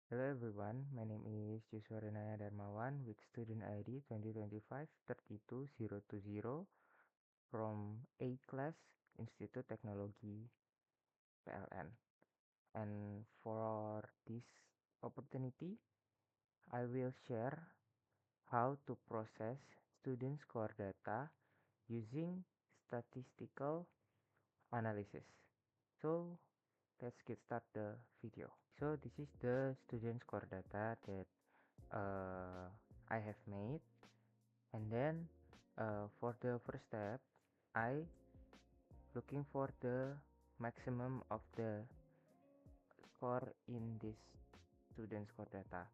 Hello everyone, my name is Joshua Renaya Darmawan with student ID 2025-32020 from A class Institut Teknologi PLN. And for this opportunity, I will share how to process student score data using statistical analysis. So let's get start the video. So this is the student score data that I have made, and then for the first step I looking for the maximum of the score in this student score data.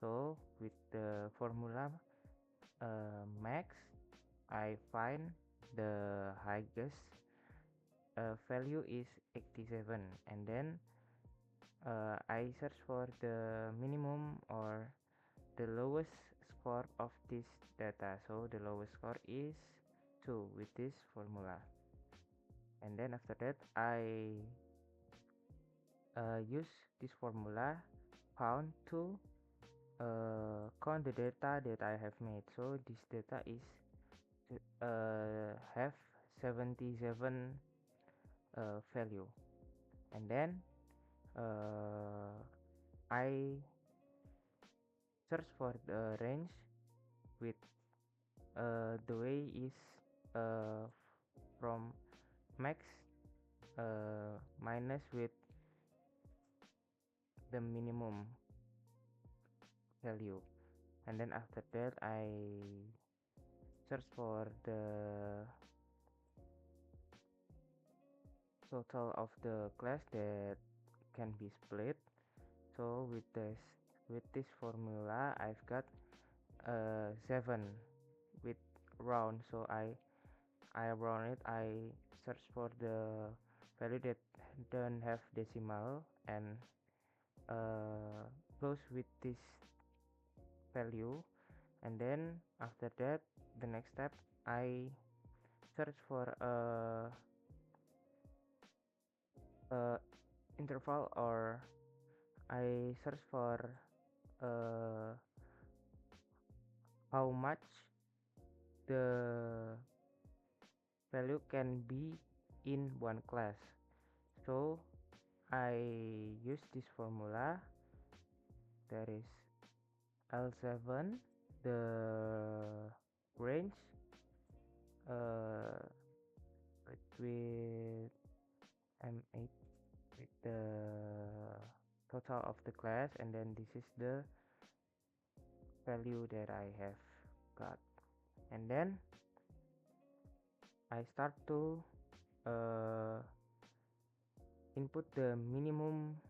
So with the formula max, I find the highest value is 87, and then I search for the minimum or the lowest score of this data. So the lowest score is 2 with this formula, and then after that I use this formula found to count the data that I have made. So this data is have 77 value, and then I search for the range with the way is from max minus with the minimum value, and then after that I search for the total of the class that can be split. So with this formula I've got 7 with round, so I round it. I search for the value that don't have decimal and close with this value, and then after that the next step I search for a interval, or I search for uh, how much the value can be in one class. So I use this formula, that is L7, the range uh, with M8 with the total of the class, and then this is the value that I have got, and then I start to uh, input the minimum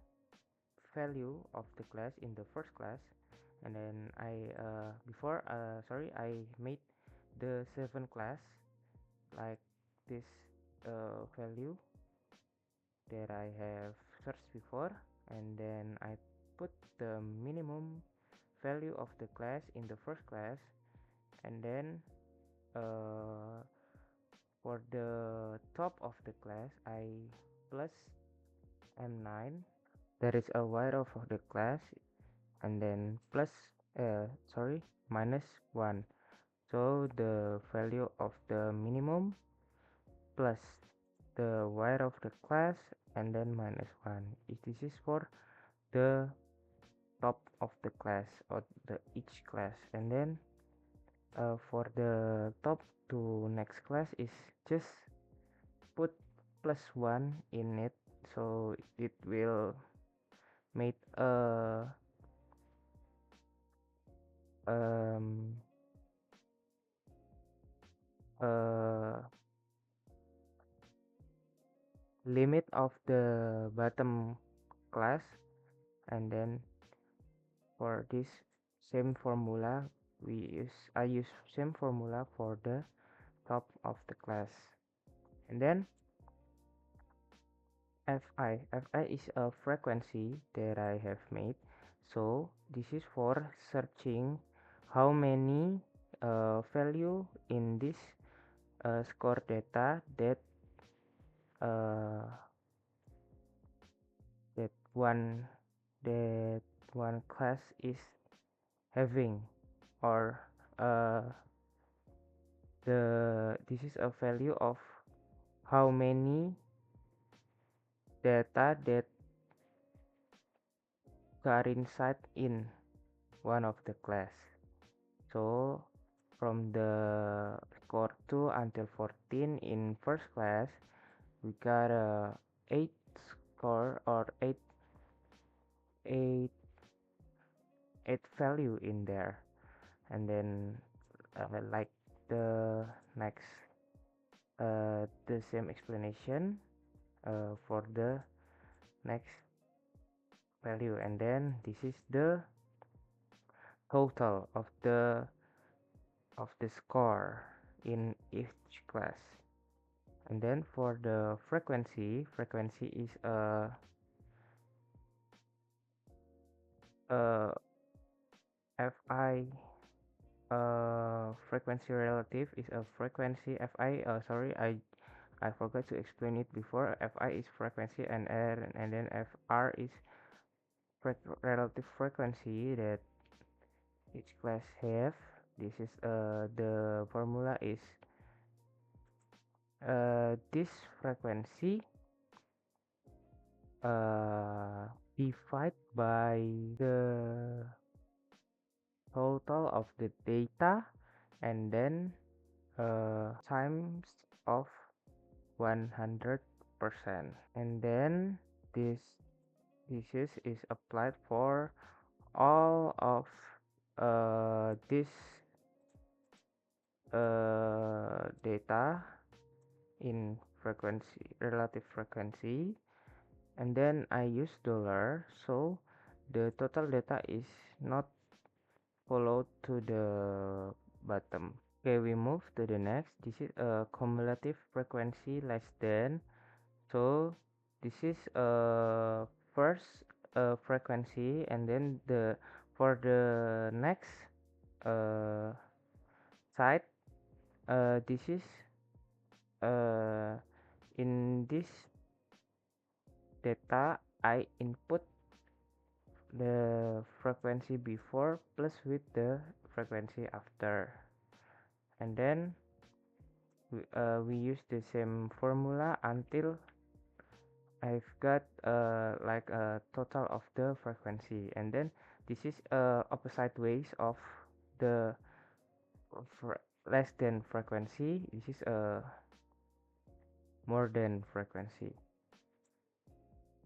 value of the class in the first class, and then I made the 7 class like this value that I have searched before, and then I put the minimum value of the class in the first class, and then uh, for the top of the class I plus M9, that is a wire of the class, and then minus 1. So the value of the minimum plus the wire of the class, and then minus 1. If this is for the top of the class or the each class, and then for the top to next class is just put plus 1 in it, so it will make um a limit of the bottom class, and then for this same formula I use same formula for the top of the class, and then fi is a frequency that I have made. So this is for searching how many value in this score data uh, that one that one class is having, or uh, this is a value of how many data that are inside in one of the class. So from the score 2 until 14 in first class, we got a 8 score, or 8 value in there. And then like the next the same explanation for the next value, and then this is the total of the score in each class. And then for the frequency is a fi, frequency relative is a frequency fi, sorry, I forgot to explain it before. Fi is frequency, and r, and then fr is relative frequency that each class have. This is the formula is this frequency divided by the total of the data, and then times of 100%, and then this is applied for all of this data in relative frequency, and then I use dollar, so the total data is not followed to the bottom. Okay, we move to the next. This is a cumulative frequency less than. So this is first frequency, and then for the next uh, side, this is in this data I input the frequency before plus with the frequency after, and then we use the same formula until I've got like a total of the frequency, and then this is opposite ways of the less than frequency. This is more than frequency.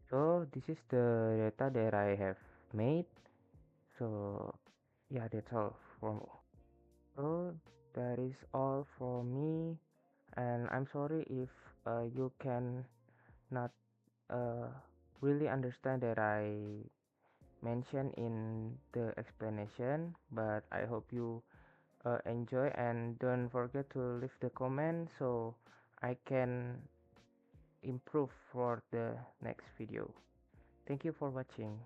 So this is the data that I have made. So yeah, that's all from. So that is all for me, and I'm sorry if you can not uh, really understand that I mentioned in the explanation, but I hope you enjoy, and don't forget to leave the comment so I can improve for the next video. Thank you for watching.